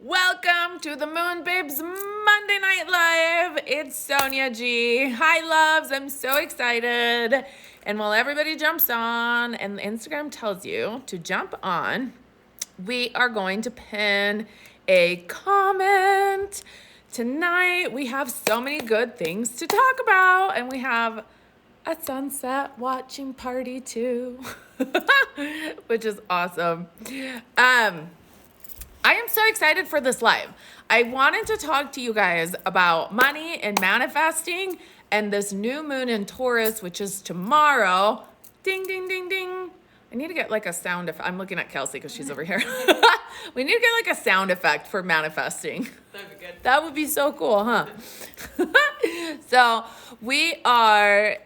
Welcome to the Moon Babes Monday Night Live. It's Sonia G. Hi, loves. I'm so excited. And while everybody jumps on and Instagram tells you to jump on, we are going to pin a comment. Tonight, we have so many good things to talk about, and we have a sunset watching party too, which is awesome. I am so excited for this live. I wanted to talk to you guys about money and manifesting and this new moon in Taurus, which is tomorrow. Ding, ding, ding, ding. I need to get like a sound effect. I'm looking at Kelsey because she's over here. We need to get like a sound effect for manifesting. That'd be good. That would be so cool, huh? So we are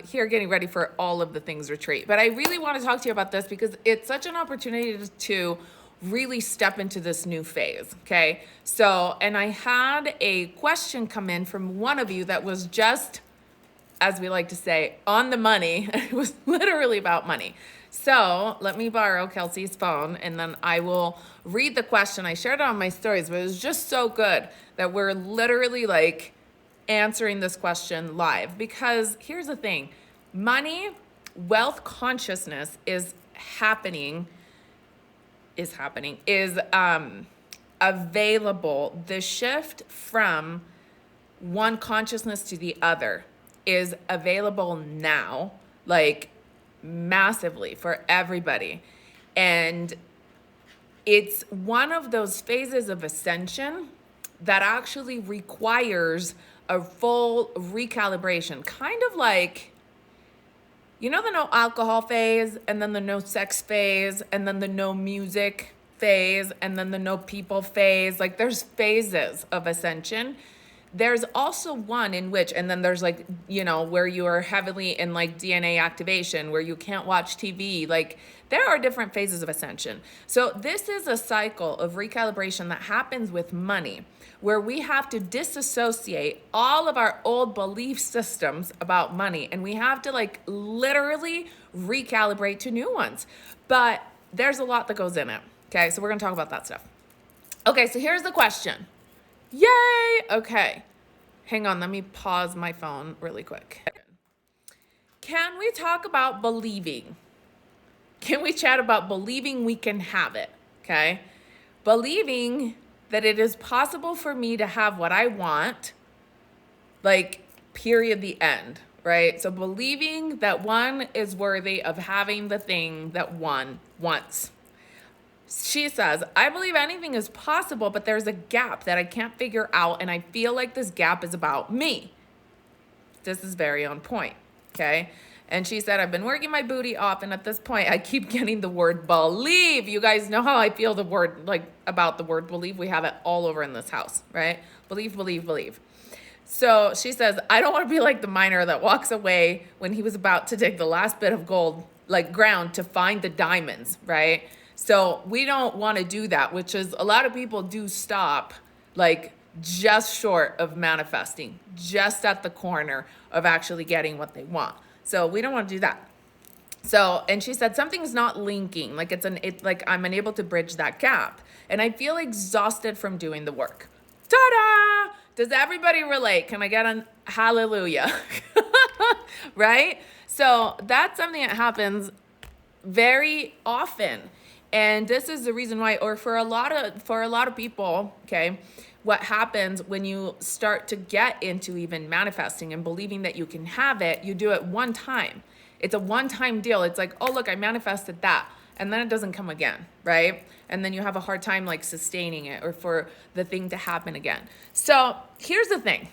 here getting ready for all of the things retreat. But I really want to talk to you about this because it's such an opportunity to really step into this new phase, okay? So, and I had a question come in from one of you that was just, as we like to say, on the money. It was literally about money. So let me borrow Kelsey's phone and then I will read the question. I shared it on my stories, but it was just so good that we're literally like answering this question live. Because here's the thing, money, wealth consciousness is available. The shift from one consciousness to the other is available now, like massively for everybody. And it's one of those phases of ascension that actually requires a full recalibration, kind of like, you know, the no alcohol phase, and then the no sex phase, and then the no music phase, and then the no people phase. Like there's phases of ascension. There's also one in which, and then there's like, you know, where you are heavily in like DNA activation, where you can't watch TV. Like there are different phases of ascension. So this is a cycle of recalibration that happens with money, where we have to disassociate all of our old belief systems about money, and we have to like literally recalibrate to new ones. But there's a lot that goes in it. Okay, so we're gonna talk about that stuff. Okay, so here's the question. Yay! Okay, hang on, let me pause my phone really quick. Can we talk about believing? Can we chat about believing we can have it? Okay, believing that it is possible for me to have what I want, like, period, the end, right? So believing that one is worthy of having the thing that one wants. She says, I believe anything is possible, but there's a gap that I can't figure out, and I feel like this gap is about me. This is very on point, okay? And she said, I've been working my booty off, and at this point, I keep getting the word believe. You guys know how I feel about the word believe. We have it all over in this house, right? Believe, believe, believe. So she says, I don't want to be like the miner that walks away when he was about to dig the last bit of gold, like ground, to find the diamonds, right? So we don't want to do that, which is a lot of people do stop like just short of manifesting, just at the corner of actually getting what they want. So we don't want to do that. So, and she said, something's not linking, like like I'm unable to bridge that gap. And I feel exhausted from doing the work. Ta-da! Does everybody relate? Can I get a hallelujah? Right? So that's something that happens very often. And this is the reason why, or for a lot of people, okay, what happens when you start to get into even manifesting and believing that you can have it, you do it one time. It's a one-time deal. It's like, oh, look, I manifested that. And then it doesn't come again, right? And then you have a hard time like sustaining it or for the thing to happen again. So here's the thing.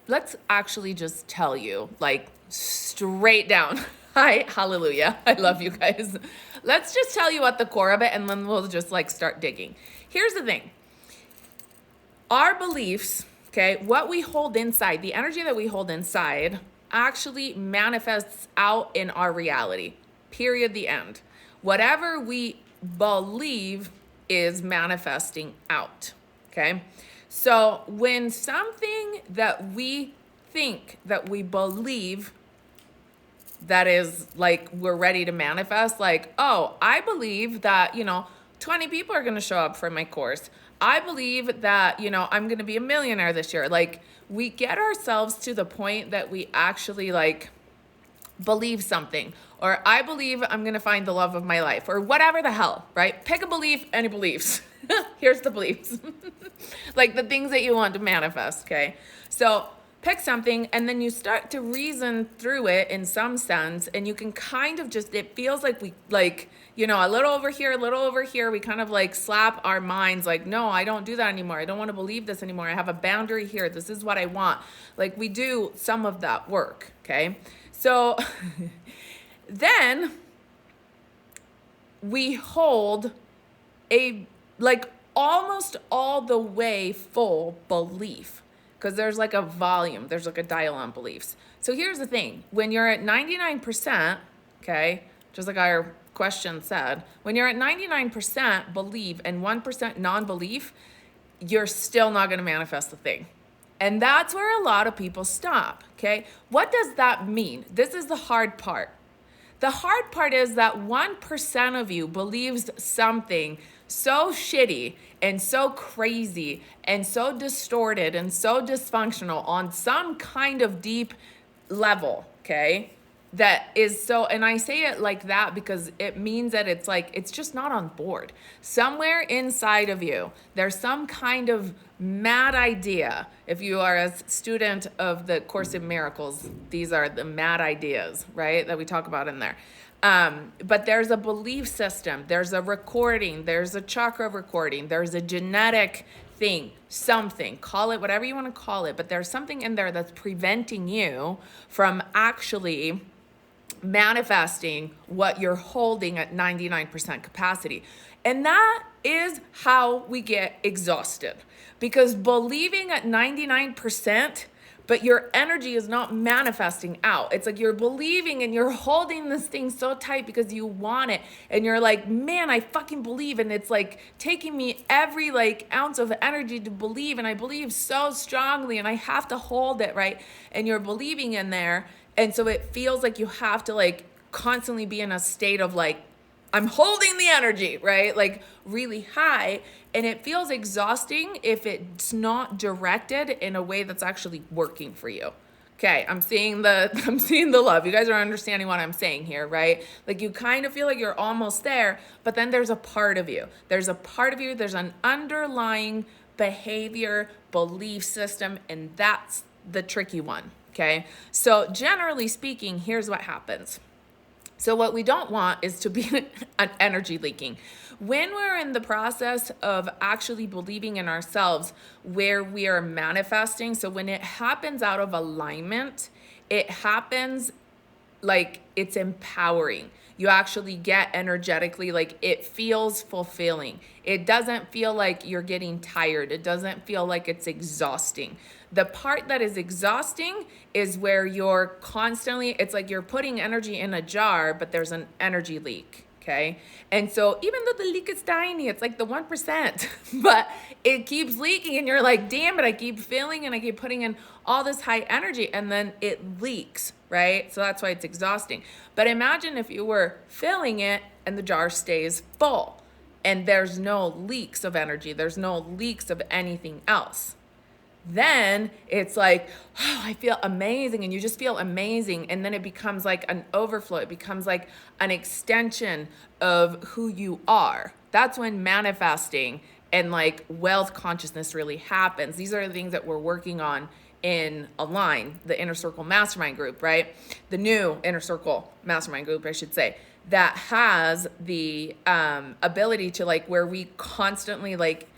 Let's actually just tell you, like, straight down. Hi, hallelujah. I love you guys. Let's just tell you at the core of it, and then we'll just like start digging. Here's the thing. Our beliefs, okay, what we hold inside, the energy that we hold inside actually manifests out in our reality. Period, the end. Whatever we believe is manifesting out, okay? So when something that we think that we believe that is like, we're ready to manifest. Like, oh, I believe that, 20 people are going to show up for my course. I believe that, I'm going to be a millionaire this year. Like, we get ourselves to the point that we actually like believe something, or I believe I'm going to find the love of my life, or whatever the hell, right? Pick a belief, any beliefs. Here's the beliefs. Like the things that you want to manifest, okay? So pick something, and then you start to reason through it in some sense, and you can kind of just, it feels like we, like, a little over here, a little over here, we kind of like slap our minds like, no, I don't do that anymore. I don't want to believe this anymore. I have a boundary here. This is what I want. Like, we do some of that work, okay? So then we hold a, like, almost all the way full belief, because there's like a volume, there's like a dial on beliefs. So here's the thing, when you're at 99%, okay, just like our question said, when you're at 99% believe and 1% non-belief, you're still not going to manifest the thing. And that's where a lot of people stop, okay? What does that mean? This is the hard part. The hard part is that 1% of you believes something so shitty and so crazy and so distorted and so dysfunctional on some kind of deep level, okay? That is so, and I say it like that because it means that it's like, it's just not on board. Somewhere inside of you, there's some kind of mad idea. If you are a student of the Course in Miracles, these are the mad ideas, right? That we talk about in there. But there's a belief system, there's a recording, there's a chakra recording, there's a genetic thing, something, call it whatever you want to call it, but there's something in there that's preventing you from actually manifesting what you're holding at 99% capacity. And that is how we get exhausted, because believing at 99%, but your energy is not manifesting out. It's like you're believing and you're holding this thing so tight because you want it. And you're like, man, I fucking believe. And it's like taking me every like ounce of energy to believe. And I believe so strongly and I have to hold it, right? And you're believing in there. And so it feels like you have to like constantly be in a state of like, I'm holding the energy, right? Like really high. And it feels exhausting if it's not directed in a way that's actually working for you. Okay, I'm seeing the love. You guys are understanding what I'm saying here, right? Like you kind of feel like you're almost there, but then there's a part of you. There's an underlying behavior, belief system, and that's the tricky one, okay? So generally speaking, here's what happens. So what we don't want is to be an energy leaking. When we're in the process of actually believing in ourselves where we are manifesting, so when it happens out of alignment, it happens like it's empowering. You actually get energetically, like it feels fulfilling. It doesn't feel like you're getting tired. It doesn't feel like it's exhausting. The part that is exhausting is where you're constantly, it's like you're putting energy in a jar, but there's an energy leak. Okay. And so even though the leak is tiny, it's like the 1%, but it keeps leaking and you're like, damn it, I keep filling and I keep putting in all this high energy and then it leaks, right? So that's why it's exhausting. But imagine if you were filling it and the jar stays full and there's no leaks of energy. There's no leaks of anything else. Then it's like, oh, I feel amazing. And you just feel amazing. And then it becomes like an overflow. It becomes like an extension of who you are. That's when manifesting and like wealth consciousness really happens. These are the things that we're working on in Align, the Inner Circle Mastermind group, right? The new Inner Circle Mastermind group, I should say, that has the ability to like where we constantly like,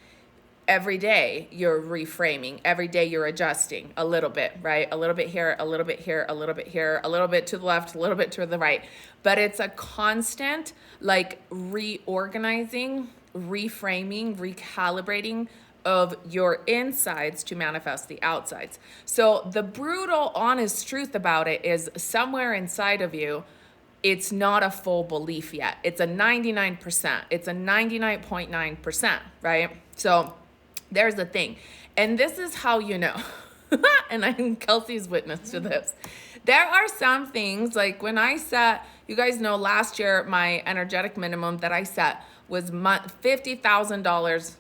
every day you're reframing, every day you're adjusting a little bit, right? A little bit here, a little bit here, a little bit here, a little bit to the left, a little bit to the right. But it's a constant like reorganizing, reframing, recalibrating of your insides to manifest the outsides. So the brutal, honest truth about it is somewhere inside of you, it's not a full belief yet. It's a 99%. It's a 99.9%, right? So there's the thing. And this is how you know. And Kelsey's witness to this. There are some things, like when I set, you guys know last year, my energetic minimum that I set was $50,000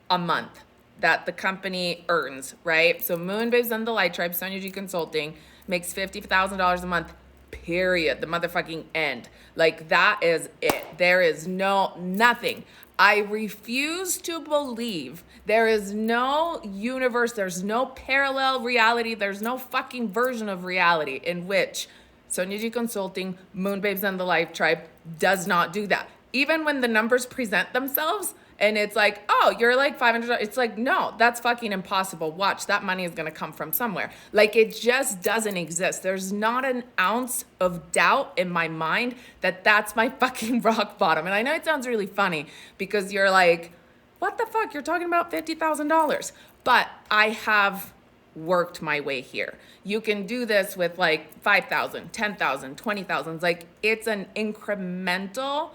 a month that the company earns, right? So Moon Babes and the Light Tribe, Sonia G Consulting, makes $50,000 a month, period. The motherfucking end. Like, that is it. There is nothing. I refuse to believe there is no universe, there's no parallel reality, there's no fucking version of reality in which Sonia G Consulting, Moon Babes and the Life Tribe does not do that. Even when the numbers present themselves and it's like, oh, you're like $500, it's like, no, that's fucking impossible. Watch, that money is gonna come from somewhere. Like, it just doesn't exist. There's not an ounce of doubt in my mind that that's my fucking rock bottom. And I know it sounds really funny because you're like, what the fuck? You're talking about $50,000. But I have worked my way here. You can do this with like 5,000, 10,000, 20,000. Like, it's an incremental,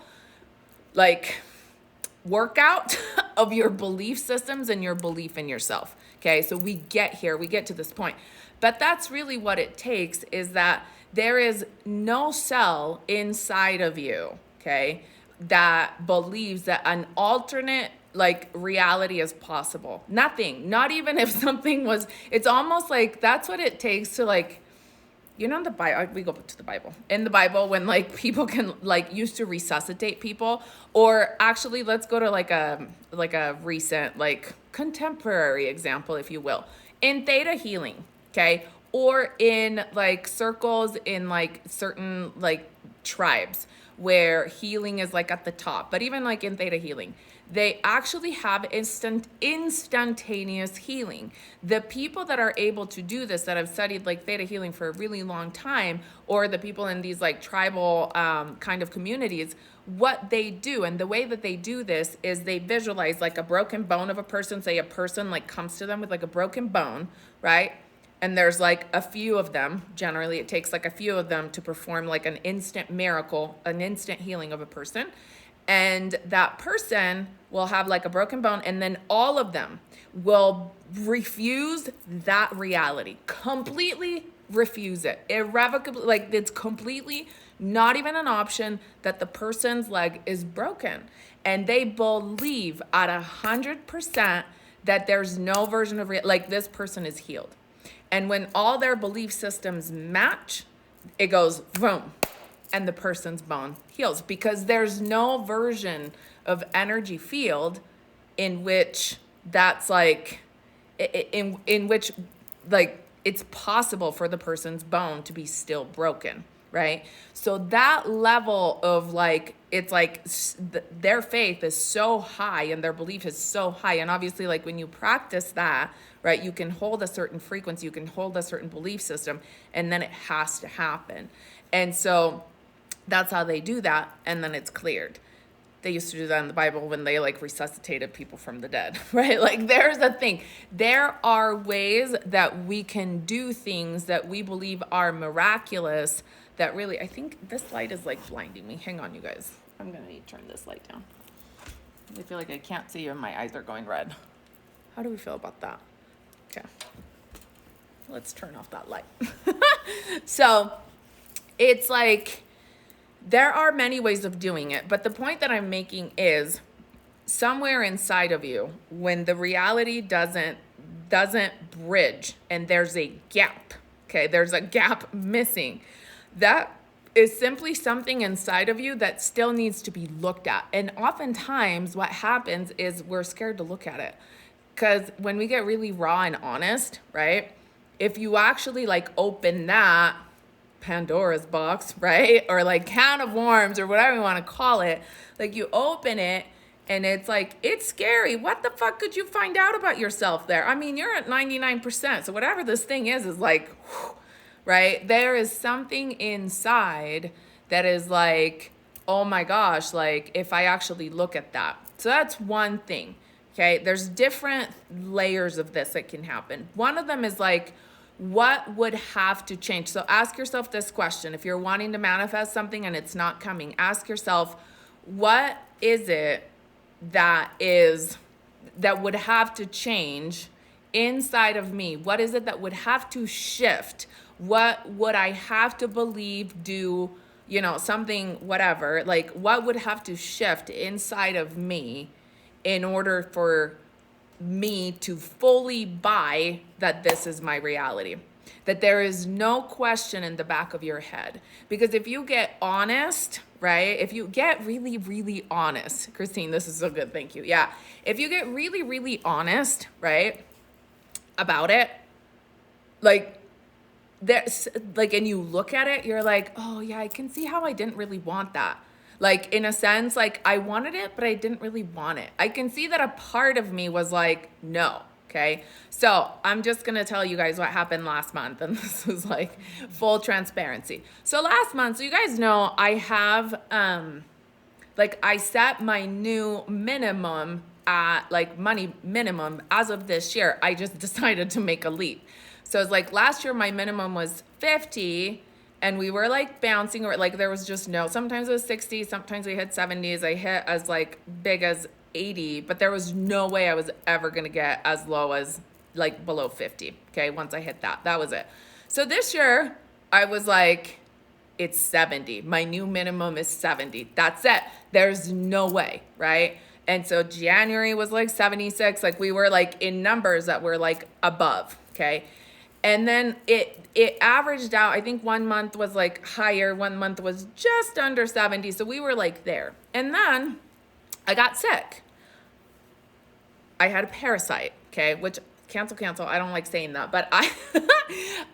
like, workout of your belief systems and your belief in yourself. Okay, so we get here, we get to this point. But that's really what it takes, is that there is no cell inside of you, okay, that believes that an alternate like reality is possible. Nothing, not even if something was, it's almost like that's what it takes to, like, you know, in the Bible, we go to the Bible. In the Bible, when like people can like used to resuscitate people, or actually let's go to like a recent, like contemporary example, if you will, in theta healing, okay? Or in like circles in like certain like tribes where healing is like at the top, but even like in theta healing, they actually have instantaneous healing. The people that are able to do this, that have studied like theta healing for a really long time, or the people in these like tribal kind of communities, what they do and the way that they do this is they visualize like a broken bone of a person. Say a person like comes to them with like a broken bone, right? And there's like a few of them. Generally, it takes like a few of them to perform like an instant miracle, an instant healing of a person. And that person will have like a broken bone, and then all of them will refuse that reality, completely refuse it, irrevocably. Like, it's completely not even an option that the person's leg is broken. And they believe at 100% that there's no version of like this person is healed. And when all their belief systems match, it goes boom, and the person's bone heals, because there's no version of energy field in which that's like, in which like it's possible for the person's bone to be still broken, right? So that level of like, it's like their faith is so high and their belief is so high. And obviously, like when you practice that, right, you can hold a certain frequency, you can hold a certain belief system, and then it has to happen. And so that's how they do that, and then it's cleared. They used to do that in the Bible when they like resuscitated people from the dead, right? Like, there's a thing. There are ways that we can do things that we believe are miraculous that really, I think this light is like blinding me. Hang on, you guys. I'm gonna need to turn this light down. I feel like I can't see you and my eyes are going red. How do we feel about that? Okay. Let's turn off that light. So it's like, there are many ways of doing it, but the point that I'm making is somewhere inside of you, when the reality doesn't bridge and there's a gap, okay, there's a gap missing, that is simply something inside of you that still needs to be looked at. And oftentimes what happens is we're scared to look at it, because when we get really raw and honest, right, if you actually like open that Pandora's box, right? Or like can of worms or whatever you want to call it. Like, you open it and it's like, it's scary. What the fuck could you find out about yourself there? I mean, you're at 99%. So whatever this thing is like, whew, right? There is something inside that is like, oh my gosh, like if I actually look at that. So that's one thing, okay? There's different layers of this that can happen. One of them is like, what would have to change? So ask yourself this question. If you're wanting to manifest something and it's not coming, ask yourself, what is it that would have to change inside of me? What is it that would have to shift? What would I have to believe, do, something, whatever, like what would have to shift inside of me in order for me to fully buy that this is my reality, that there is no question in the back of your head. Because if you get honest, right? If you get really, really honest, Christine, this is so good. Thank you. Yeah. If you get really, really honest, right, about it, like, there's like, and you look at it, you're like, oh yeah, I can see how I didn't really want that. Like, in a sense, like I wanted it, but I didn't really want it. I can see that a part of me was like, no. Okay. So I'm just going to tell you guys what happened last month. And this was like full transparency. So last month, so you guys know, I have, like I set my new minimum at like money minimum as of this year. I just decided to make a leap. So it's like last year, my minimum was 50 and we were like bouncing, or like there was just no, sometimes it was 60, sometimes we hit 70s. I hit as like big as 80, but there was no way I was ever going to get as low as like below 50. Okay. Once I hit that, that was it. So this year I was like, it's 70. My new minimum is 70. That's it. There's no way. Right. And so January was like 76. Like we were like in numbers that were like above. Okay. And then it averaged out. I think 1 month was like higher. 1 month was just under 70. So we were like there. And then I got sick. I had a parasite, okay, which cancel. I don't like saying that, but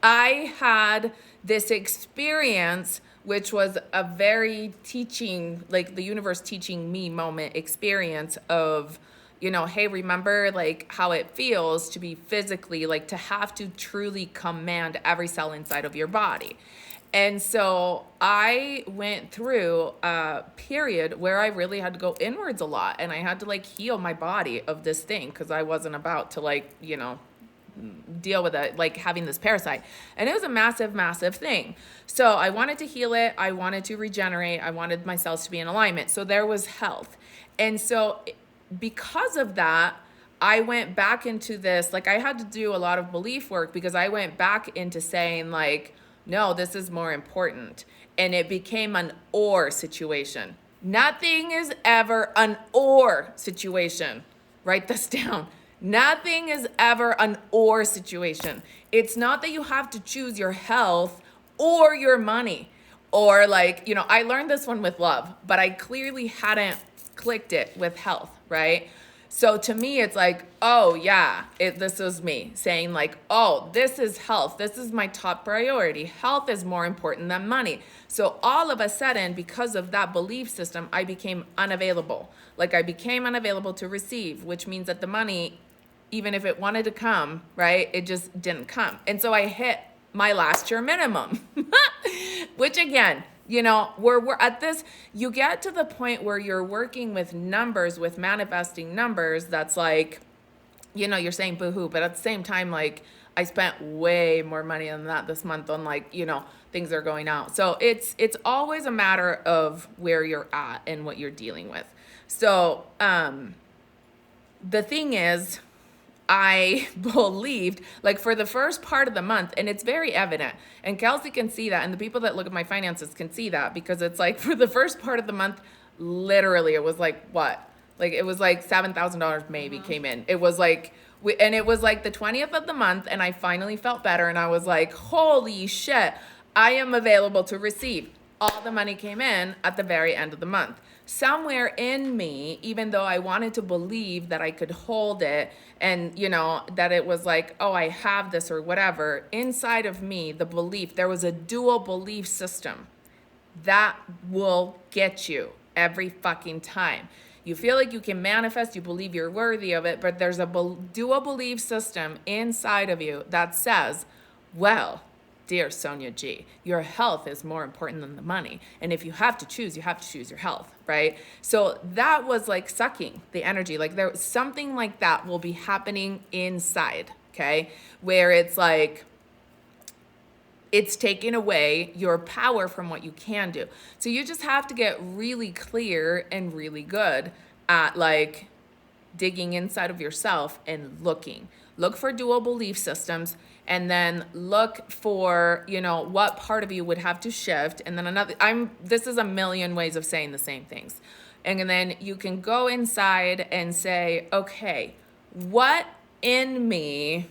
I had this experience, which was a very teaching, like the universe teaching me moment experience of, hey, remember like how it feels to be physically, like to have to truly command every cell inside of your body. And so I went through a period where I really had to go inwards a lot, and I had to like heal my body of this thing because I wasn't about to like, deal with it, like having this parasite. And it was a massive, massive thing. So I wanted to heal it. I wanted to regenerate. I wanted my cells to be in alignment. So there was health. And so because of that, I went back into this, like I had to do a lot of belief work because I went back into saying like, no, this is more important. And it became an or situation. Nothing is ever an or situation. Write this down. Nothing is ever an or situation. It's not that you have to choose your health or your money. Or like, I learned this one with love, but I clearly hadn't clicked it with health, right? So to me, it's like, oh yeah, this is me saying like, oh, this is health. This is my top priority. Health is more important than money. So all of a sudden, because of that belief system, I became unavailable. Like I became unavailable to receive, which means that the money, even if it wanted to come, right, it just didn't come. And so I hit my last year minimum, which again, we're at this, you get to the point where you're working with numbers, with manifesting numbers. That's like, you're saying boohoo, but at the same time, like I spent way more money than that this month on like, things are going out. So it's always a matter of where you're at and what you're dealing with. So, the thing is, I believed like for the first part of the month, and it's very evident, and Kelsey can see that, and the people that look at my finances can see that, because it's like for the first part of the month, literally it was like what? Like it was like $7,000 maybe came in. It was like, and it was like the 20th of the month, and I finally felt better, and I was like, holy shit, I am available to receive. All the money came in at the very end of the month. Somewhere in me, even though I wanted to believe that I could hold it and, that it was like, oh, I have this or whatever, inside of me, the belief, there was a dual belief system that will get you every fucking time. You feel like you can manifest, you believe you're worthy of it, but there's a dual belief system inside of you that says, well, dear Sonia G, your health is more important than the money. And if you have to choose, you have to choose your health, right? So that was like sucking the energy. Like there something like that will be happening inside, okay? Where it's like, it's taking away your power from what you can do. So you just have to get really clear and really good at like digging inside of yourself and looking look for dual belief systems, and then look for, what part of you would have to shift. And then this is a million ways of saying the same things. And then you can go inside and say, okay, what in me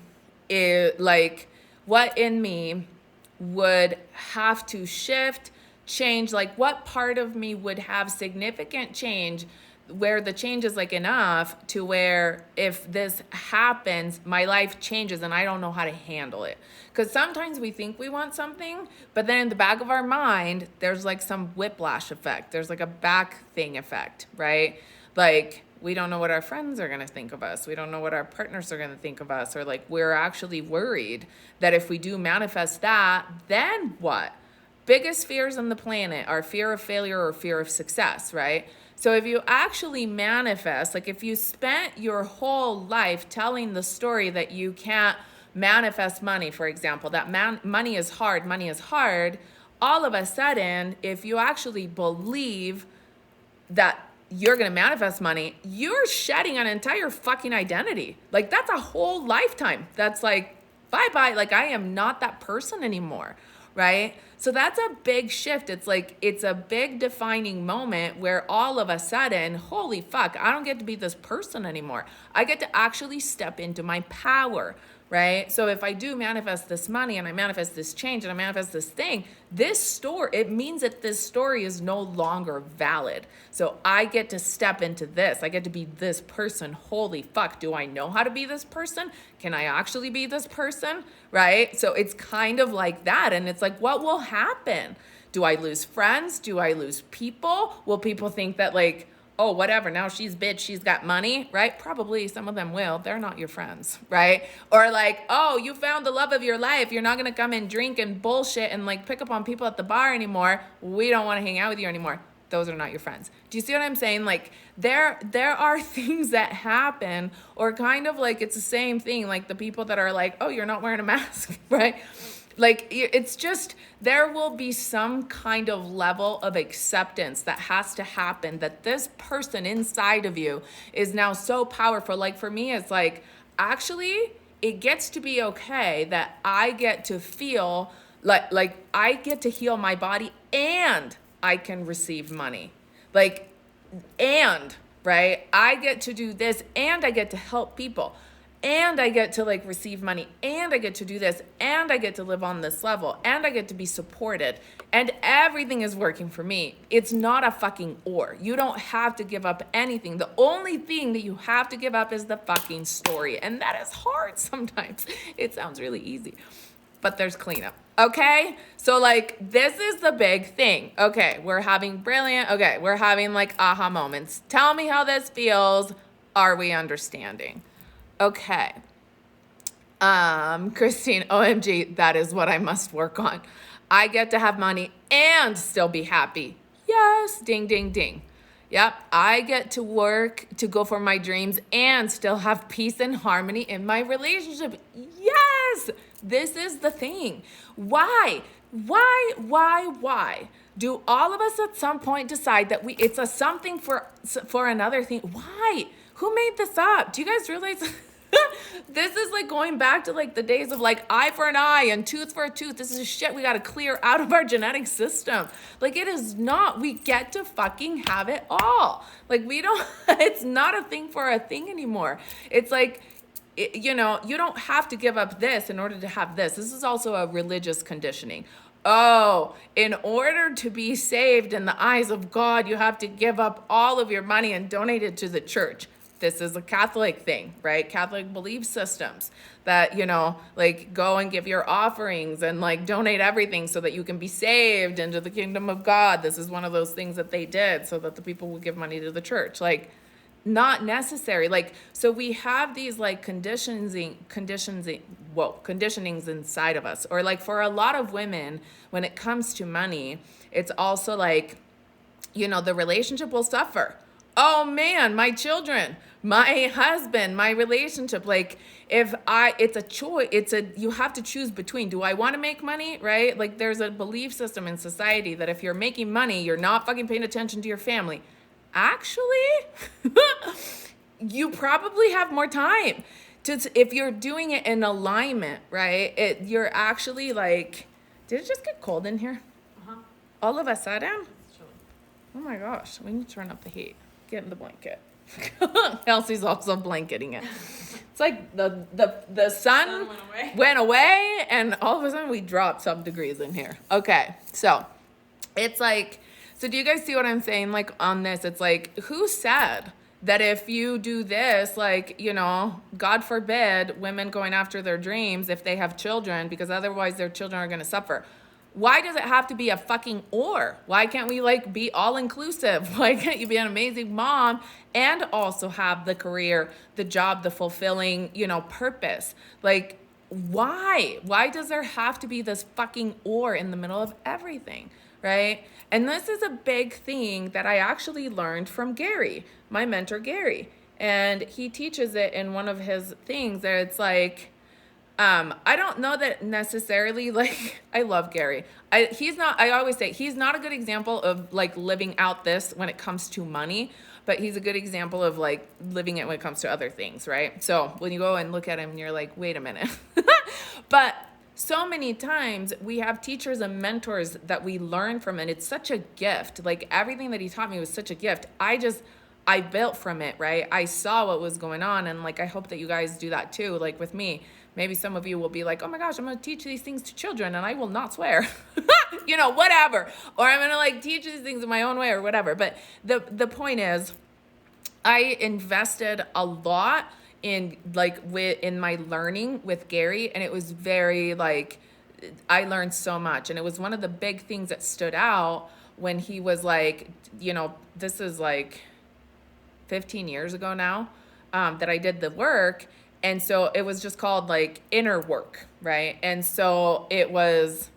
would have to shift, change? Like, what part of me would have significant change, where the change is like enough to where if this happens, my life changes and I don't know how to handle it. Because sometimes we think we want something, but then in the back of our mind, there's like some whiplash effect. There's like a back thing effect, right? Like, we don't know what our friends are going to think of us. We don't know what our partners are going to think of us. Or like, we're actually worried that if we do manifest that, then what? Biggest fears on the planet are fear of failure or fear of success, right? So if you actually manifest, like if you spent your whole life telling the story that you can't manifest money, for example, that money is hard, all of a sudden, if you actually believe that you're going to manifest money, you're shedding an entire fucking identity. Like, that's a whole lifetime. That's like, bye-bye. Like, I am not that person anymore, right? So that's a big shift. It's like, it's a big defining moment where all of a sudden, holy fuck, I don't get to be this person anymore. I get to actually step into my power, right? So if I do manifest this money and I manifest this change and I manifest this thing, it means that this story is no longer valid. So I get to step into this. I get to be this person. Holy fuck, do I know how to be this person? Can I actually be this person, right? So it's kind of like that. And it's like, what will happen? Do I lose friends? Do I lose people? Will people think that like, oh, whatever, now she's bitch, she's got money, right? Probably some of them will. They're not your friends, right? Or like, oh, you found the love of your life. You're not going to come and drink and bullshit and like pick up on people at the bar anymore. We don't want to hang out with you anymore. Those are not your friends. Do you see what I'm saying? Like there are things that happen, or kind of like it's the same thing. Like the people that are like, oh, you're not wearing a mask, right? Like, it's just, there will be some kind of level of acceptance that has to happen, that this person inside of you is now so powerful. Like for me, it's like, actually, it gets to be okay that I get to feel like I get to heal my body and I can receive money. Like, and, right? I get to do this and I get to help people. And I get to like receive money, and I get to do this, and I get to live on this level, and I get to be supported, and everything is working for me. It's not a fucking or. You don't have to give up anything. The only thing that you have to give up is the fucking story. And that is hard sometimes. It sounds really easy, but there's cleanup. Okay? So like, this is the big thing. Okay, we're having we're having like aha moments. Tell me how this feels. Are we understanding? Okay. Christine, OMG, that is what I must work on. I get to have money and still be happy. Yes, ding, ding, ding. Yep, I get to work to go for my dreams and still have peace and harmony in my relationship. Yes, this is the thing. Why? Do all of us at some point decide that it's a something for another thing? Why? Who made this up? Do you guys realize? This is like going back to like the days of like eye for an eye and tooth for a tooth. This is shit we got to clear out of our genetic system. Like, it is not. We get to fucking have it all. Like, we don't, it's not a thing for a thing anymore. It's like, you don't have to give up this in order to have this. This is also a religious conditioning. Oh, in order to be saved in the eyes of God, you have to give up all of your money and donate it to the church. This is a Catholic thing, right? Catholic belief systems that, like go and give your offerings and like donate everything so that you can be saved into the kingdom of God. This is one of those things that they did so that the people would give money to the church. Like, not necessary. Like, so we have these like conditionings inside of us. Or like for a lot of women, when it comes to money, it's also like, the relationship will suffer. Oh man, my children, my husband, my relationship. Like, it's a choice. You have to choose between, do I want to make money, right? Like, there's a belief system in society that if you're making money, you're not fucking paying attention to your family. Actually, you probably have more time if you're doing it in alignment, right? You're actually like, did it just get cold in here? All of a sudden? Oh my gosh, we need to turn up the heat. Get in the blanket. Elsie's also blanketing it. It's like the sun went away and all of a sudden we dropped some degrees in here. Okay, so it's like, so do you guys see what I'm saying? Like on this, it's like, who said that if you do this, like, you know, God forbid women going after their dreams if they have children, because otherwise their children are going to suffer. Why does it have to be a fucking or? Why can't we like be all inclusive? Why can't you be an amazing mom and also have the career, the job, the fulfilling, you know, purpose? Like, why? Why does there have to be this fucking or in the middle of everything, right? And this is a big thing that I actually learned from Gary, my mentor Gary. And he teaches it in one of his things that it's like, I don't know that necessarily, like, I love Gary. I always say he's not a good example of like living out this when it comes to money, but he's a good example of like living it when it comes to other things, right? So when you go and look at him, you're like, wait a minute. But so many times we have teachers and mentors that we learn from, and it's such a gift. Like everything that he taught me was such a gift. I built from it, right? I saw what was going on, and like I hope that you guys do that too, like with me. Maybe some of you will be like, oh my gosh, I'm going to teach these things to children and I will not swear, you know, whatever. Or I'm going to like teach these things in my own way or whatever. But the point is, I invested a lot in like in my learning with Gary, and it was very like, I learned so much. And it was one of the big things that stood out when he was like, you know, this is like 15 years ago now, that I did the work. And so it was just called like inner work, right? And so it was,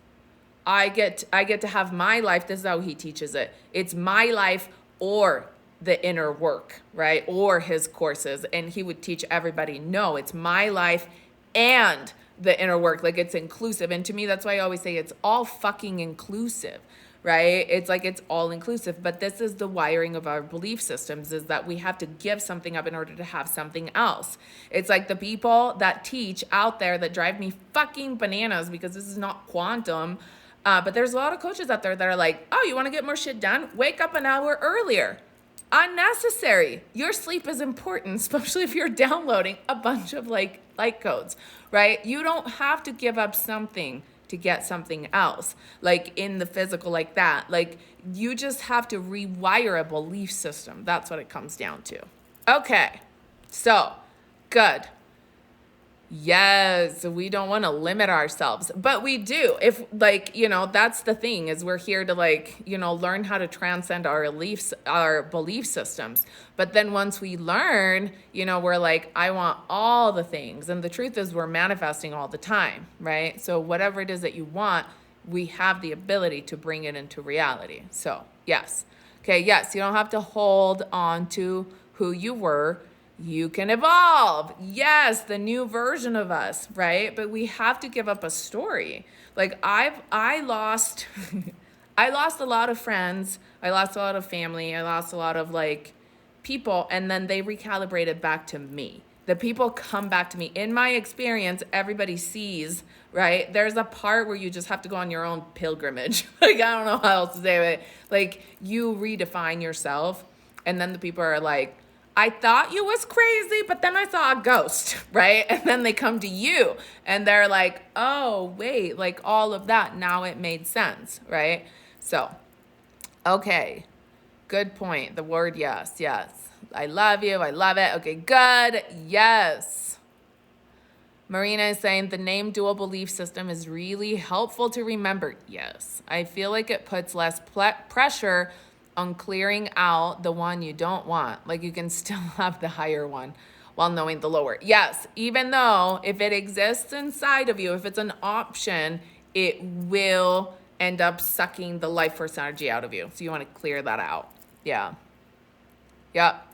I get to have my life. This is how he teaches it. It's my life or the inner work, right? Or his courses. And he would teach everybody, no, it's my life and the inner work. Like it's inclusive. And to me, that's why I always say it's all fucking inclusive, right? It's like it's all inclusive, but this is the wiring of our belief systems, is that we have to give something up in order to have something else. It's like the people that teach out there that drive me fucking bananas, because this is not quantum, but there's a lot of coaches out there that are like, oh, you want to get more shit done? Wake up an hour earlier. Unnecessary. Your sleep is important, especially if you're downloading a bunch of like light codes, right? You don't have to give up something to get something else, like in the physical, like that. Like you just have to rewire a belief system. That's what it comes down to. Okay, so good. Yes, we don't want to limit ourselves, but we do. If like, you know, that's the thing, is we're here to like, you know, learn how to transcend our belief systems. But then once we learn, you know, we're like, I want all the things. And the truth is we're manifesting all the time, right? So whatever it is that you want, we have the ability to bring it into reality. So yes. Okay. Yes. You don't have to hold on to who you were. You can evolve. Yes, the new version of us, right? But we have to give up a story. Like I lost I lost a lot of friends. I lost a lot of family. I lost a lot of like people, and then they recalibrated back to me. The people come back to me. In my experience, everybody sees, right? There's a part where you just have to go on your own pilgrimage. Like I don't know how else to say it. Like you redefine yourself, and then the people are like, I thought you was crazy, but then I saw a ghost, right? And then they come to you and they're like, oh, wait, like all of that. Now it made sense, right? So, okay, good point. The word yes, yes. I love you. I love it. Okay, good. Yes. Marina is saying the name dual belief system is really helpful to remember. Yes. I feel like it puts less pressure on clearing out the one you don't want. Like you can still have the higher one while knowing the lower. Yes, even though if it exists inside of you, if it's an option, it will end up sucking the life force energy out of you. So you want to clear that out. Yeah. Yep.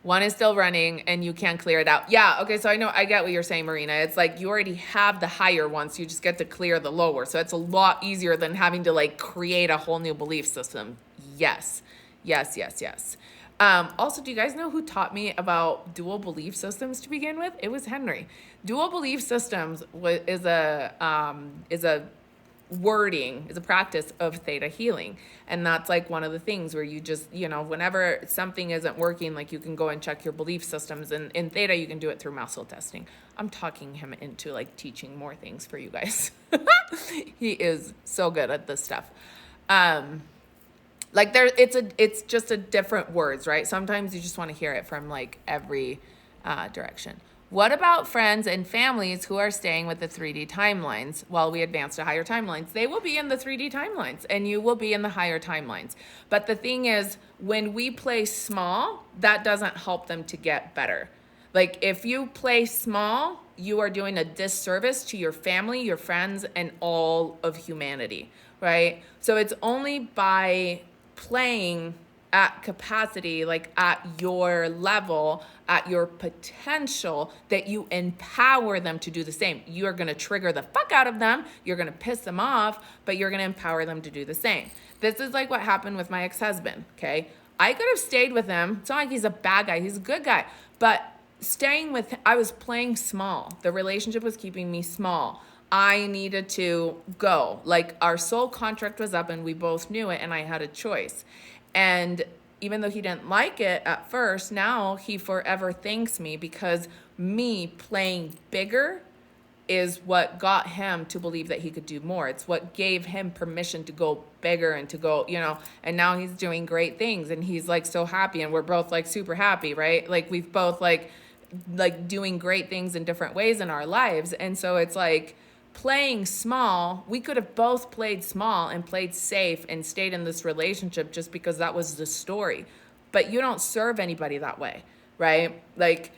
One is still running and you can't clear it out. Yeah, okay, so I get what you're saying, Marina. It's like you already have the higher one, so you just get to clear the lower. So it's a lot easier than having to like create a whole new belief system. Yes, yes, yes, yes. Also, do you guys know who taught me about dual belief systems to begin with? It was Henry. Dual belief systems is a wording, is a practice of theta healing. And that's like one of the things where you just, whenever something isn't working, like you can go and check your belief systems. And in theta, you can do it through muscle testing. I'm talking him into like teaching more things for you guys. He is so good at this stuff. Like it's just a different words, right? Sometimes you just want to hear it from like every direction. What about friends and families who are staying with the 3D timelines while we advance to higher timelines? They will be in the 3D timelines and you will be in the higher timelines. But the thing is, when we play small, that doesn't help them to get better. Like if you play small, you are doing a disservice to your family, your friends, and all of humanity, right? So it's only by playing at capacity, like at your level, at your potential, that you empower them to do the same. You are going to trigger the fuck out of them. You're going to piss them off, but you're going to empower them to do the same. This is like what happened with my ex-husband, okay? I could have stayed with him. It's not like he's a bad guy. He's a good guy. But staying with him, I was playing small. The relationship was keeping me small. I needed to go. Like our soul contract was up and we both knew it and I had a choice. And even though he didn't like it at first, now he forever thanks me because me playing bigger is what got him to believe that he could do more. It's what gave him permission to go bigger and to go, and now he's doing great things and he's like so happy and we're both like super happy, right? Like we've both like doing great things in different ways in our lives. And so it's like, playing small, we could have both played small and played safe and stayed in this relationship just because that was the story. But you don't serve anybody that way, right? Like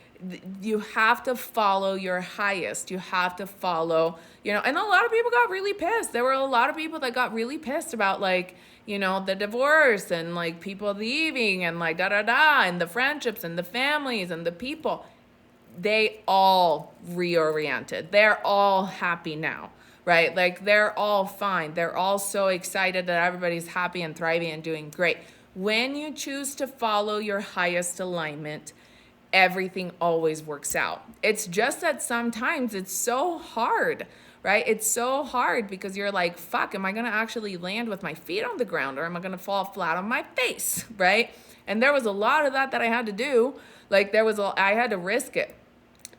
you have to follow your highest. You have to follow, and a lot of people got really pissed. There were a lot of people that got really pissed about like, the divorce and like people leaving and like and the friendships and the families and the people. They all reoriented. They're all happy now, right? Like they're all fine. They're all so excited that everybody's happy and thriving and doing great. When you choose to follow your highest alignment, everything always works out. It's just that sometimes it's so hard, right? It's so hard because you're like, fuck, am I going to actually land with my feet on the ground or am I going to fall flat on my face, right? And there was a lot of that I had to do. Like I had to risk it.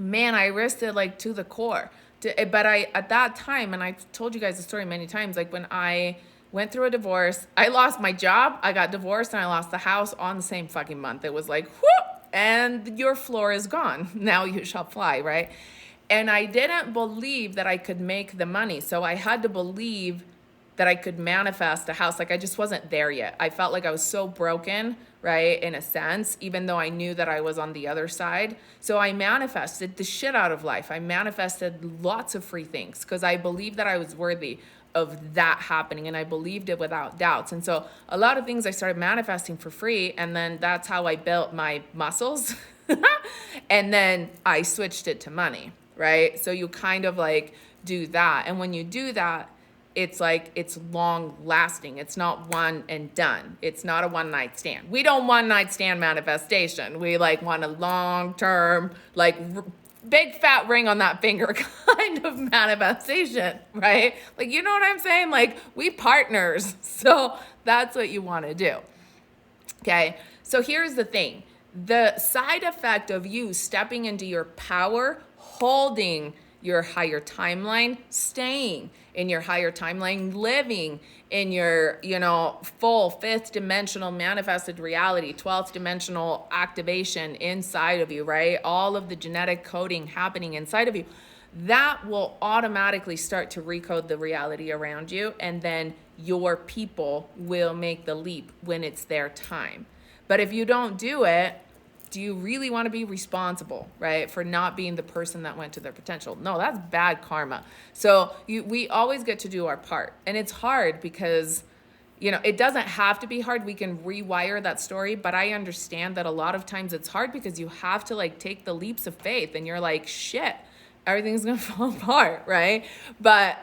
Man, I risked it like to the core. But at that time, and I told you guys the story many times, like when I went through a divorce, I lost my job, I got divorced, and I lost the house on the same fucking month. It was like, whoop, and your floor is gone. Now you shall fly, right? And I didn't believe that I could make the money. So I had to believe that I could manifest a house. Like I just wasn't there yet. I felt like I was so broken, right? In a sense, even though I knew that I was on the other side. So I manifested the shit out of life. I manifested lots of free things because I believed that I was worthy of that happening and I believed it without doubts. And so a lot of things I started manifesting for free and then that's how I built my muscles. And then I switched it to money, right? So you kind of like do that. And when you do that, it's like, it's long lasting. It's not one and done. It's not a one night stand. We don't one night stand manifestation. We like want a long term, like big fat ring on that finger kind of manifestation, right? Like, you know what I'm saying? Like we partners. So that's what you want to do. Okay. So here's the thing. The side effect of you stepping into your power, holding your higher timeline, staying in your higher timeline, living in your, full fifth dimensional manifested reality, 12th dimensional activation inside of you, right? All of the genetic coding happening inside of you, that will automatically start to recode the reality around you. And then your people will make the leap when it's their time. But if you don't do it, do you really want to be responsible, right, for not being the person that went to their potential? No, that's bad karma. So we always get to do our part. And it's hard because, it doesn't have to be hard. We can rewire that story. But I understand that a lot of times it's hard because you have to like take the leaps of faith and you're like, shit, everything's going to fall apart, right? But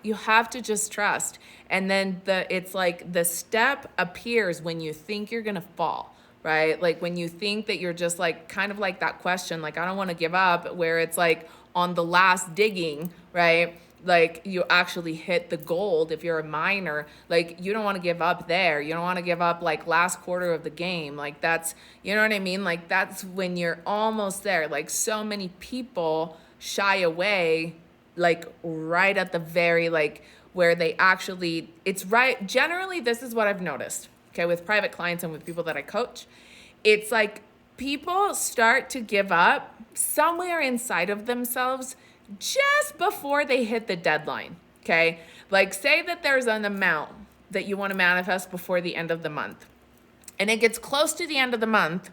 you have to just trust. And then it's like the step appears when you think you're going to fall. right? Like when you think that you're just like, kind of like that question, like, I don't want to give up, where it's like on the last digging, right? Like you actually hit the gold if you're a miner. Like you don't want to give up there. You don't want to give up like last quarter of the game. Like that's, you know what I mean? Like that's when you're almost there. Like so many people shy away, like right at the very, like where they actually, it's right. Generally, this is what I've noticed, okay, with private clients and with people that I coach. It's like people start to give up somewhere inside of themselves just before they hit the deadline, okay? Like say that there's an amount that you want to manifest before the end of the month, and it gets close to the end of the month,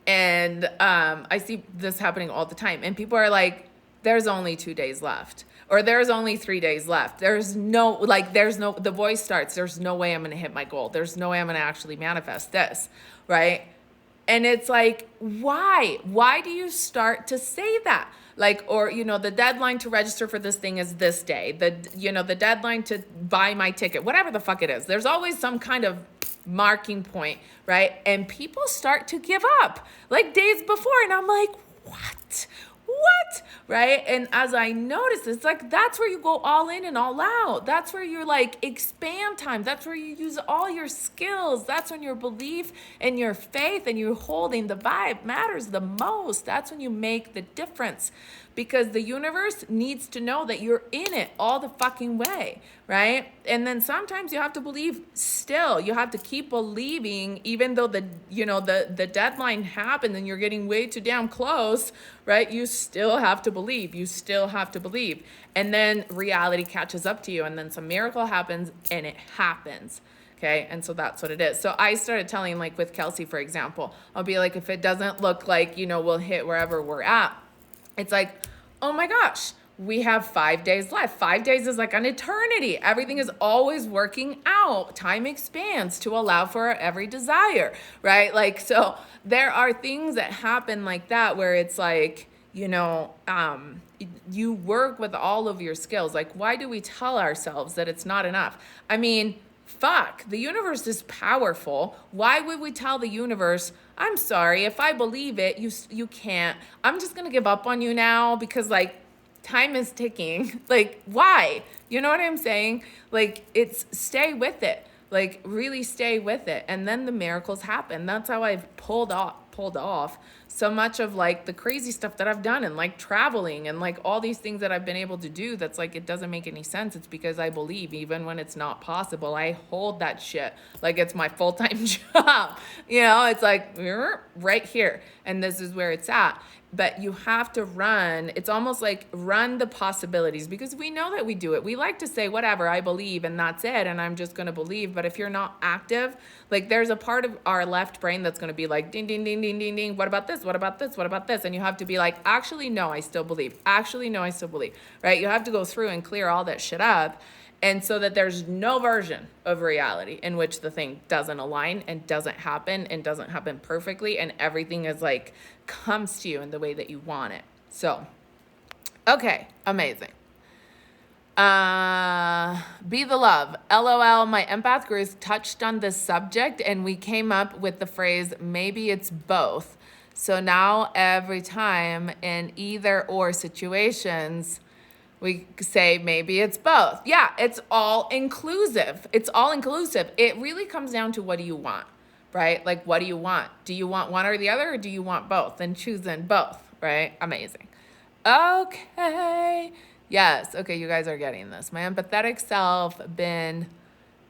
and I see this happening all the time, and people are like, there's only 2 days left, or there's only 3 days left. There's no, the voice starts, there's no way I'm going to hit my goal. There's no way I'm going to actually manifest this, right? And it's like, why? Why do you start to say that? Like, or, you know, the deadline to register for this thing is this day. The deadline to buy my ticket, whatever the fuck it is. There's always some kind of marking point, right? And people start to give up like days before. And I'm like, what? Right? And as I notice, it's like, that's where you go all in and all out. That's where you're like expand time. That's where you use all your skills. That's when your belief and your faith and you holding the vibe matters the most. That's when you make the difference, because the universe needs to know that you're in it all the fucking way, right? And then sometimes you have to believe still. You have to keep believing, even though the deadline happened and you're getting way too damn close, right? You still have to believe. You still have to believe. And then reality catches up to you, and then some miracle happens, and it happens. Okay. And so that's what it is. So I started telling, like with Kelsey, for example, I'll be like, if it doesn't look like, we'll hit wherever we're at, it's like, oh my gosh, we have 5 days left. 5 days is like an eternity. Everything is always working out. Time expands to allow for every desire, right? Like, so there are things that happen like that where it's like, you work with all of your skills. Like, why do we tell ourselves that it's not enough? I mean, fuck, the universe is powerful. Why would we tell the universe, I'm sorry, if I believe it, you can't. I'm just going to give up on you now because like time is ticking. Like, why? You know what I'm saying? Like, it's stay with it. Like, really stay with it. And then the miracles happen. That's how I've pulled off so much of like the crazy stuff that I've done, and like traveling and like all these things that I've been able to do. That's like, it doesn't make any sense. It's because I believe even when it's not possible. I hold that shit like it's my full-time job. It's like right here, and this is where it's at. But you have to run. It's almost like run the possibilities, because we know that we do it. We like to say, whatever, I believe, and that's it, and I'm just going to believe. But if you're not active, like there's a part of our left brain that's going to be like, ding, ding, ding, ding, ding, ding. What about this? What about this? What about this? And you have to be like, actually, no, I still believe. Actually, no, I still believe, right? You have to go through and clear all that shit up. And so that there's no version of reality in which the thing doesn't align and doesn't happen perfectly, and everything is like comes to you in the way that you want it. So, okay, amazing. Be the love. LOL, my empath group touched on this subject and we came up with the phrase, maybe it's both. So now every time in either or situations, we say maybe it's both. Yeah, it's all inclusive. It's all inclusive. It really comes down to what do you want, right? Like, what do you want? Do you want one or the other, or do you want both? Then choose then both, right? Amazing. Okay. Yes. Okay, you guys are getting this. My empathetic self been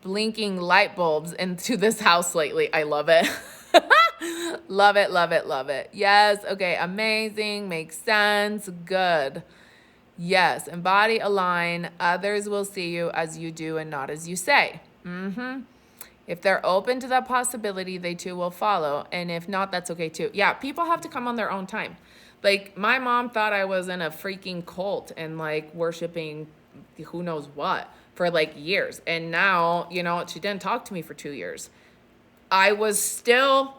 blinking light bulbs into this house lately. I love it. Love it, love it, love it. Yes. Okay, amazing. Makes sense. Good. Yes, embody, align. Others will see you as you do and not as you say. If they're open to that possibility, they too will follow. And if not, that's okay too. Yeah, people have to come on their own time. Like, my mom thought I was in a freaking cult and like worshiping who knows what for like years. And now, she didn't talk to me for 2 years. I was still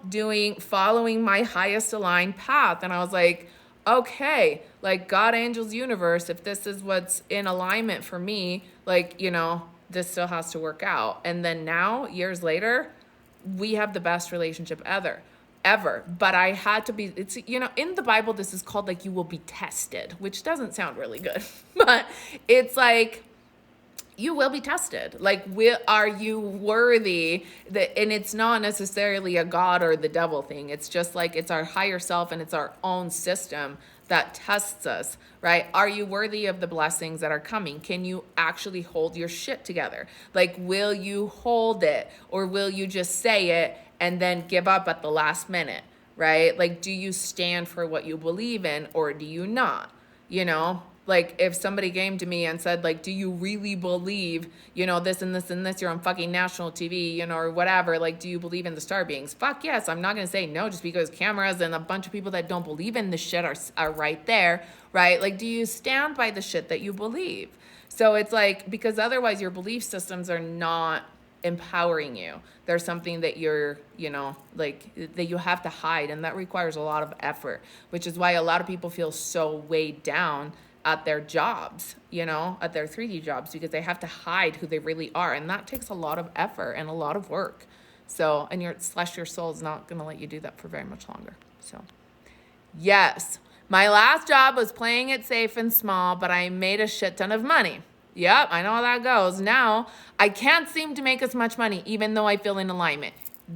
following my highest aligned path. And I was like, okay, like God, angels, universe, if this is what's in alignment for me, like, this still has to work out. And then now, years later, we have the best relationship ever. ever. But I had to be, it's, you know, in the Bible, this is called like, you will be tested, which doesn't sound really good, but it's like, you will be tested. Like, are you worthy? And it's not necessarily a God or the devil thing. It's just like, it's our higher self and it's our own system that tests us, right? Are you worthy of the blessings that are coming? Can you actually hold your shit together? Like, will you hold it, or will you just say it and then give up at the last minute, right? Like, do you stand for what you believe in, or do you not? You know, like, if somebody came to me and said, like, do you really believe, you know, this and this and this, you're on fucking national TV, you know, or whatever, like, do you believe in the star beings? Fuck yes. I'm not going to say no just because cameras and a bunch of people that don't believe in the shit are right there, right? Like, do you stand by the shit that you believe? So it's like, because otherwise your belief systems are not empowering you. There's something that you're, you know, like, that you have to hide, and that requires a lot of effort, which is why a lot of people feel so weighed down at their jobs, you know, at their 3D jobs, because they have to hide who they really are. And that takes a lot of effort and a lot of work. So, and your soul is not going to let you do that for very much longer. So, yes, my last job was playing it safe and small, but I made a shit ton of money. Yep, I know how that goes. Now, I can't seem to make as much money, even though I feel in alignment.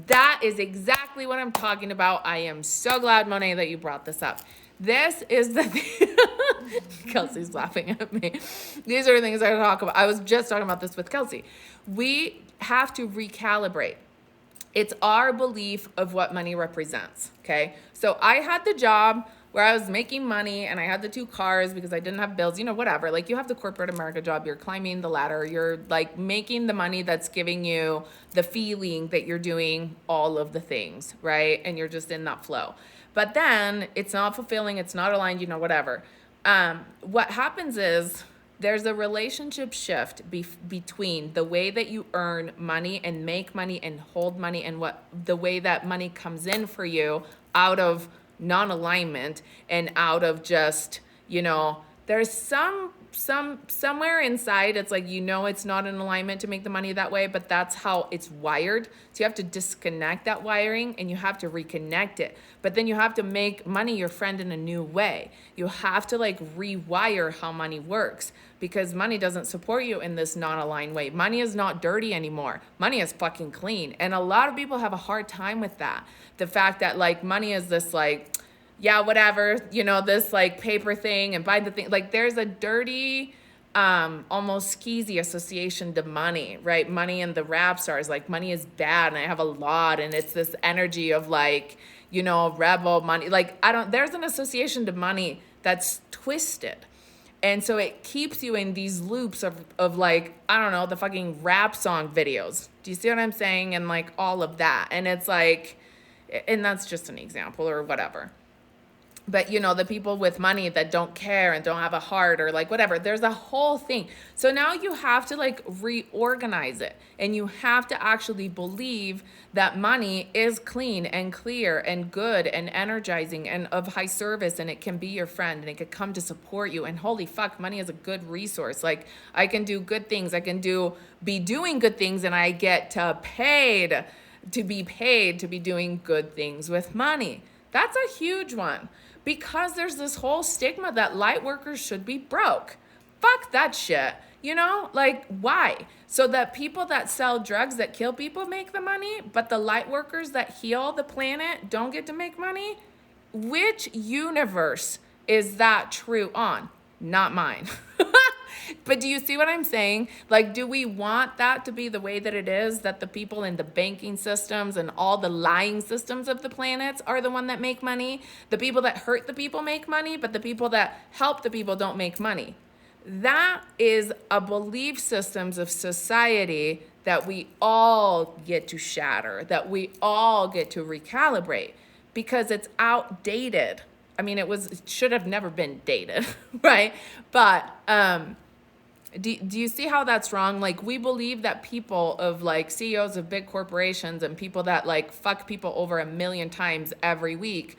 That is exactly what I'm talking about. I am so glad, Monet, that you brought this up. This is the thing. Kelsey's laughing at me. These are the things I talk about. I was just talking about this with Kelsey. We have to recalibrate. It's our belief of what money represents, okay? So I had the job where I was making money and I had the 2 cars because I didn't have bills, you know, whatever. Like, you have the corporate America job, you're climbing the ladder, you're like making the money that's giving you the feeling that you're doing all of the things, right? And you're just in that flow. But then it's not fulfilling, it's not aligned, you know, whatever. What happens is there's a relationship shift between the way that you earn money and make money and hold money, and the way that money comes in for you out of non-alignment and out of just, you know, there's somewhere inside, it's like, you know, it's not in alignment to make the money that way, but that's how it's wired. So you have to disconnect that wiring and you have to reconnect it. But then you have to make money your friend in a new way. You have to like rewire how money works, because money doesn't support you in this non-aligned way. Money is not dirty anymore. Money is fucking clean. And a lot of people have a hard time with that. The fact that like money is this like, yeah, whatever, you know, this like paper thing and buy the thing. Like, there's a dirty, almost skeezy association to money, right? Money and the rap stars, like, money is bad and I have a lot, and it's this energy of like, you know, rebel money. Like, there's an association to money that's twisted. And so it keeps you in these loops of like, I don't know, the fucking rap song videos. Do you see what I'm saying? And like all of that. And it's like, and that's just an example or whatever. But, you know, the people with money that don't care and don't have a heart or like whatever, there's a whole thing. So now you have to like reorganize it, and you have to actually believe that money is clean and clear and good and energizing and of high service, and it can be your friend and it could come to support you. And holy fuck, money is a good resource. Like, I can do good things. I can be doing good things, and I get to be paid to be doing good things with money. That's a huge one. Because there's this whole stigma that light workers should be broke. Fuck that shit. You know, like, why? So that people that sell drugs that kill people make the money, but the light workers that heal the planet don't get to make money? Which universe is that true on? Not mine. But do you see what I'm saying? Like, do we want that to be the way that it is, that the people in the banking systems and all the lying systems of the planets are the one that make money? The people that hurt the people make money, but the people that help the people don't make money. That is a belief systems of society that we all get to shatter, that we all get to recalibrate, because it's outdated. I mean, it should have never been dated, right? But do you see how that's wrong? Like, we believe that people of like CEOs of big corporations and people that like fuck people over 1 million times every week,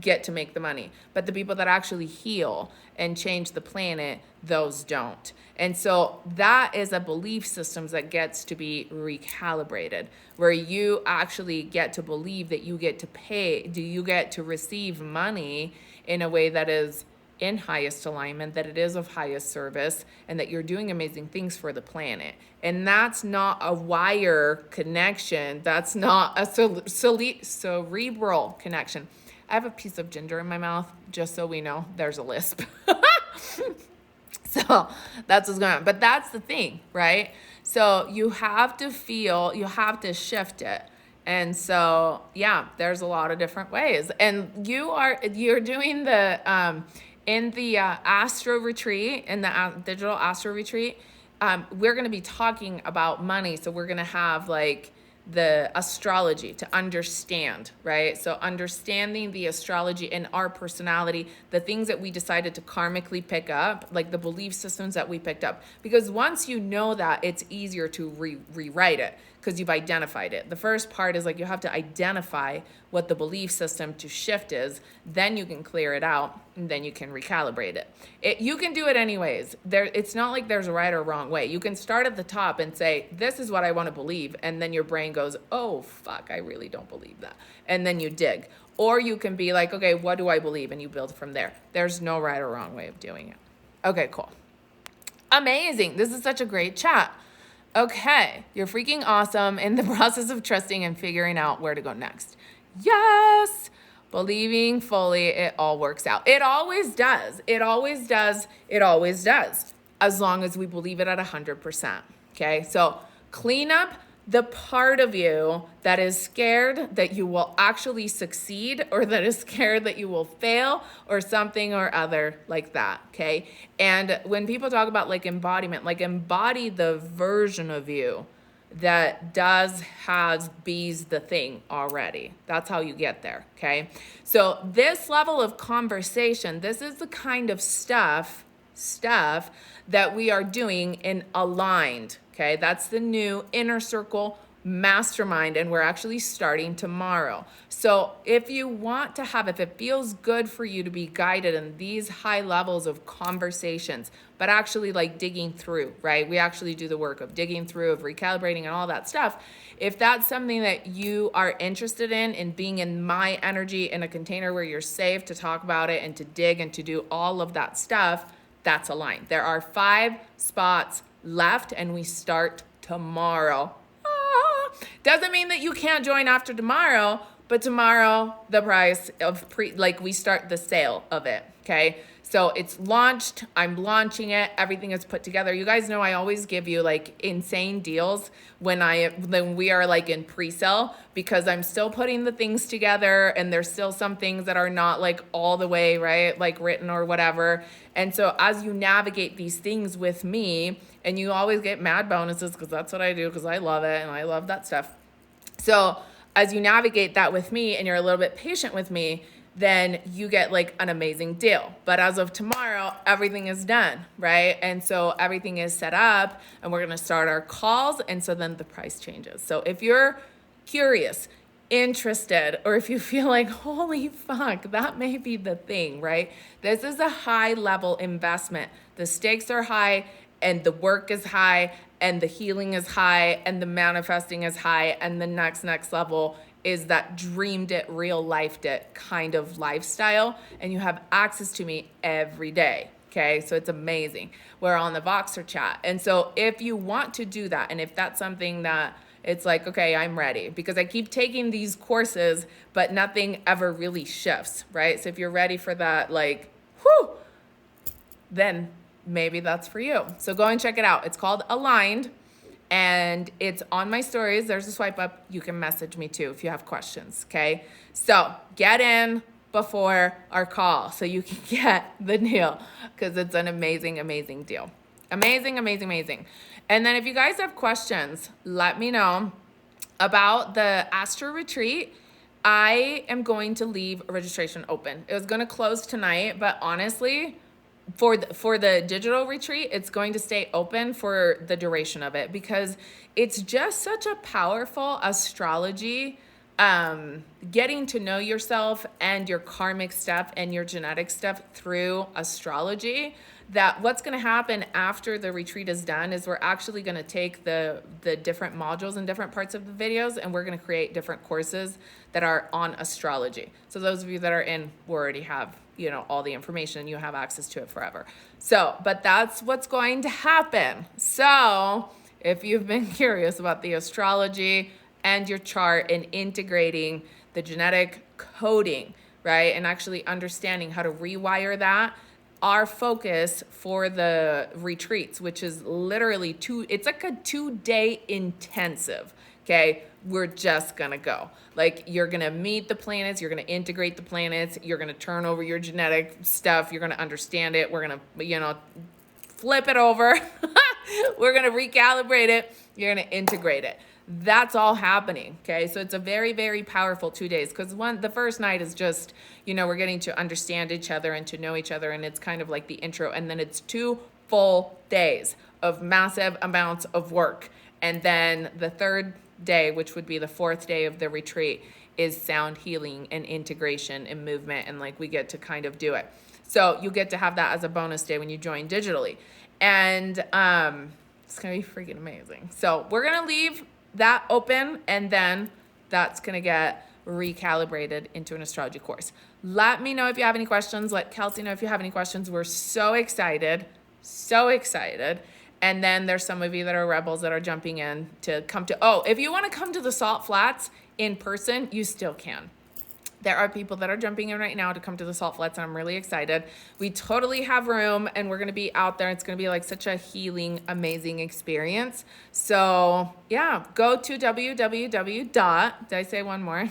get to make the money. But the people that actually heal and change the planet, those don't. And so that is a belief system that gets to be recalibrated, where you actually get to believe that you get to pay, you get to receive money in a way that is in highest alignment, that it is of highest service, and that you're doing amazing things for the planet. And that's not a wire connection. That's not a cerebral connection. I have a piece of ginger in my mouth, just so we know. There's a lisp. So that's what's going on. But that's the thing, right? So you have to feel, you have to shift it. And so, yeah, there's a lot of different ways. And you're doing the, in the Astral Retreat, in the digital Astral Retreat, we're going to be talking about money. So we're going to have like the astrology to understand, right? So understanding the astrology and our personality, the things that we decided to karmically pick up, like the belief systems that we picked up. Because once you know that, it's easier to rewrite it because you've identified it. The first part is like you have to identify what the belief system to shift is, then you can clear it out, and then you can recalibrate it. You can do it anyways. It's not like there's a right or wrong way. You can start at the top and say, this is what I want to believe, and then your brain goes, oh, fuck, I really don't believe that. And then you dig. Or you can be like, okay, what do I believe? And you build from there. There's no right or wrong way of doing it. Okay, cool. Amazing. This is such a great chat. Okay, you're freaking awesome in the process of trusting and figuring out where to go next. Yes, believing fully, it all works out. It always does. It always does. It always does. As long as we believe it at 100%. Okay, so clean up the part of you that is scared that you will actually succeed, or that is scared that you will fail, or something or other like that, okay? And when people talk about like embodiment, like embody the version of you that has bees the thing already. That's how you get there, okay? So this level of conversation, this is the kind of stuff that we are doing in Aligned. Okay, that's the new Inner Circle Mastermind, and we're actually starting tomorrow. So if you want to have, if it feels good for you to be guided in these high levels of conversations, but actually like digging through, right? We actually do the work of digging through, of recalibrating and all that stuff. If that's something that you are interested in being in my energy in a container where you're safe to talk about it and to dig and to do all of that stuff, that's Aligned. There are 5 spots left, and we start tomorrow. Doesn't mean that you can't join after tomorrow, but tomorrow the price of we start the sale of it, okay? So it's launched, I'm launching it, everything is put together. You guys know I always give you like insane deals when we are like in pre-sale, because I'm still putting the things together, and there's still some things that are not like all the way, right? Like written or whatever. And so as you navigate these things with me, and you always get mad bonuses because that's what I do, because I love it and I love that stuff. So as you navigate that with me and you're a little bit patient with me, then you get like an amazing deal. But as of tomorrow, everything is done, right? And so everything is set up, and we're gonna start our calls, and so then the price changes. So if you're curious, interested, or if you feel like, holy fuck, that may be the thing, right? This is a high level investment. The stakes are high, and the work is high, and the healing is high, and the manifesting is high, and the next level is that dreamed it, real lifed it kind of lifestyle, and you have access to me every day, okay? So it's amazing. We're on the Voxer chat, and so if you want to do that, and if that's something that it's like, okay, I'm ready, because I keep taking these courses, but nothing ever really shifts, right? So if you're ready for that, like, whew, then maybe that's for you. So go and check it out. It's called Aligned, and it's on my stories. There's a swipe up. You can message me too if you have questions, okay? So get in before our call so you can get the deal, because it's an amazing, amazing deal. Amazing, amazing, amazing. And then if you guys have questions, let me know about the Astral Retreat. I am going to leave registration open. It was going to close tonight, but honestly, for the digital retreat, it's going to stay open for the duration of it, because it's just such a powerful astrology getting to know yourself and your karmic stuff and your genetic stuff through astrology, that what's going to happen after the retreat is done is we're actually going to take the different modules and different parts of the videos, and we're going to create different courses that are on astrology. So those of you that are in will already have, you know, all the information, and you have access to it forever. So, but that's what's going to happen. So if you've been curious about the astrology and your chart and integrating the genetic coding, right, and actually understanding how to rewire that, our focus for the retreats, which is literally it's like a 2-day intensive, okay? We're just gonna go. Like, you're gonna meet the planets, you're gonna integrate the planets, you're gonna turn over your genetic stuff, you're gonna understand it, we're gonna, you know, flip it over, we're gonna recalibrate it, you're gonna integrate it. That's all happening, okay? So it's a very, very powerful 2 days, because the first night is just, you know, we're getting to understand each other and to know each other, and it's kind of like the intro, and then it's 2 full days of massive amounts of work. And then the third day, which would be the 4th day of the retreat, is sound healing and integration and movement, and like we get to kind of do it. So you get to have that as a bonus day when you join digitally. And it's gonna be freaking amazing. So we're gonna leave that open, and then that's gonna get recalibrated into an astrology course. Let me know if you have any questions. Let Kelsey know if you have any questions. We're so excited, so excited. And then there's some of you that are rebels that are jumping in to come to, if you want to come to the Salt Flats in person, you still can. There are people that are jumping in right now to come to the Salt Flats, and I'm really excited. We totally have room, and we're going to be out there. It's going to be like such a healing, amazing experience. So yeah, go to did I say one more?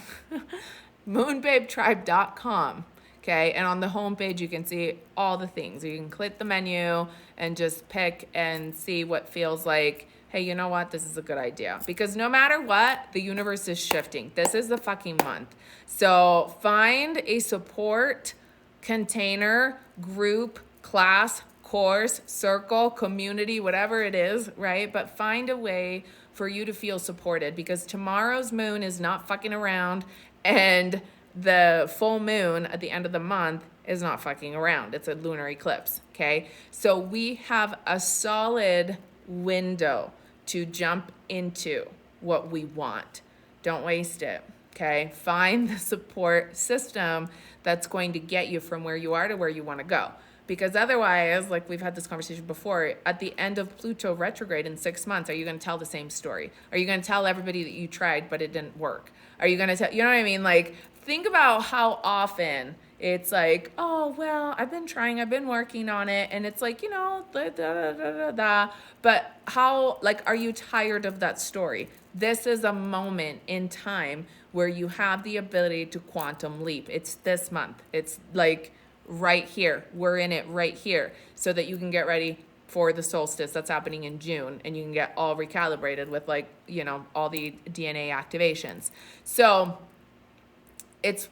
moonbabetribe.com. Okay, and on the homepage, you can see all the things. You can click the menu and just pick and see what feels like, hey, you know what? This is a good idea. Because no matter what, the universe is shifting. This is the fucking month. So find a support container, group, class, course, circle, community, whatever it is, right? But find a way for you to feel supported, because tomorrow's moon is not fucking around, and the full moon at the end of the month is not fucking around. It's a lunar eclipse, okay? So we have a solid window to jump into what we want. Don't waste it, okay? Find the support system that's going to get you from where you are to where you want to go. Because otherwise, like we've had this conversation before, at the end of Pluto retrograde in 6 months, are you going to tell the same story? Are you going to tell everybody that you tried but it didn't work? Are you going to tell, you know what I mean? Like, think about how often it's like, oh, well, I've been trying, I've been working on it. And it's like, you know, but how, like, are you tired of that story? This is a moment in time where you have the ability to quantum leap. It's this month. It's like right here. We're in it right here, so that you can get ready for the solstice that's happening in June, and you can get all recalibrated with, like, you know, all the DNA activations. So it's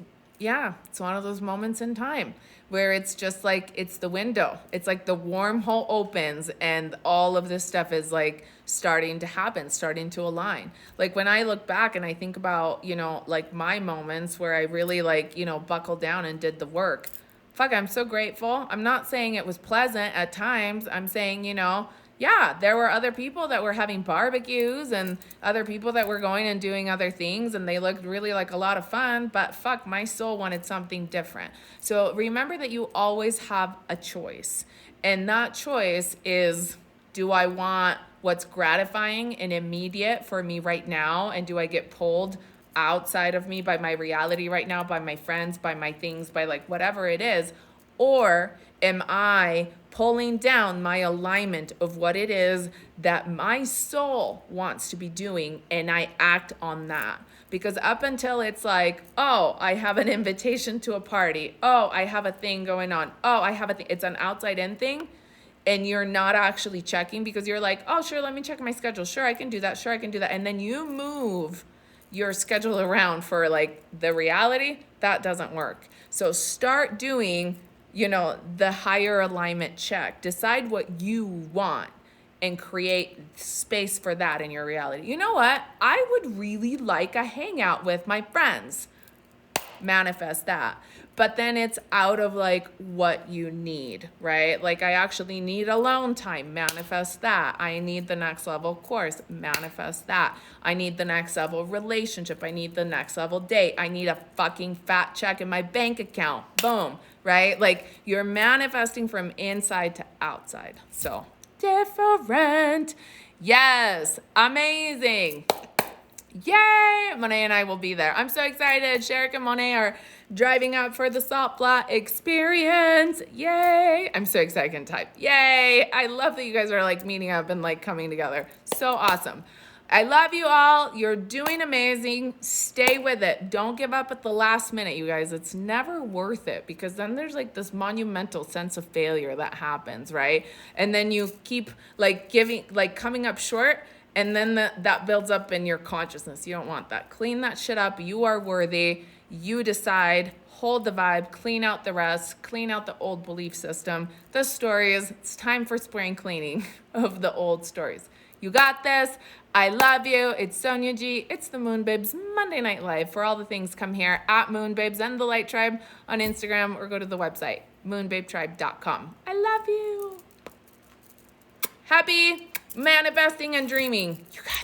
one of those moments in time where it's just like, it's the window. It's like the wormhole opens, and all of this stuff is like starting to happen, starting to align. Like when I look back and I think about, you know, like my moments where I really, like, you know, buckled down and did the work. Fuck, I'm so grateful. I'm not saying it was pleasant at times. I'm saying, you know, yeah, there were other people that were having barbecues and other people that were going and doing other things, and they looked really like a lot of fun, but fuck, my soul wanted something different. So remember that you always have a choice. And that choice is, do I want what's gratifying and immediate for me right now? And do I get pulled outside of me by my reality right now, by my friends, by my things, by like whatever it is? Or am I pulling down my alignment of what it is that my soul wants to be doing, and I act on that? Because up until it's like, oh, I have an invitation to a party, oh, I have a thing going on, oh, I have a thing, it's an outside in thing, and you're not actually checking, because you're like, oh, sure, let me check my schedule, sure, I can do that, sure, I can do that, and then you move your schedule around for like the reality. That doesn't work. So start doing, you know, the higher alignment check. Decide what you want, and create space for that in your reality. You know what? I would really like a hangout with my friends. Manifest that. But then it's out of like what you need, right? Like I actually need alone time. Manifest that. I need the next level course. Manifest that. I need the next level relationship. I need the next level date. I need a fucking fat check in my bank account. Boom, right? Like you're manifesting from inside to outside. So different. Yes, amazing. Yay! Monet and I will be there. I'm so excited. Sherrick and Monet are driving up for the Salt Flat experience. Yay! I'm so excited I can type. Yay! I love that you guys are like meeting up and like coming together. So awesome. I love you all. You're doing amazing. Stay with it. Don't give up at the last minute, you guys. It's never worth it because then there's like this monumental sense of failure that happens, right? And then you keep like coming up short. And then that builds up in your consciousness. You don't want that. Clean that shit up. You are worthy. You decide. Hold the vibe. Clean out the rest. Clean out the old belief system. The stories. It's time for spring cleaning of the old stories. You got this. I love you. It's Sonia G. It's the Moon Babes Monday Night Live. For all the things, come here at Moon Babes and the Light Tribe on Instagram or go to the website, moonbabetribe.com. I love you. Happy manifesting and dreaming. You guys.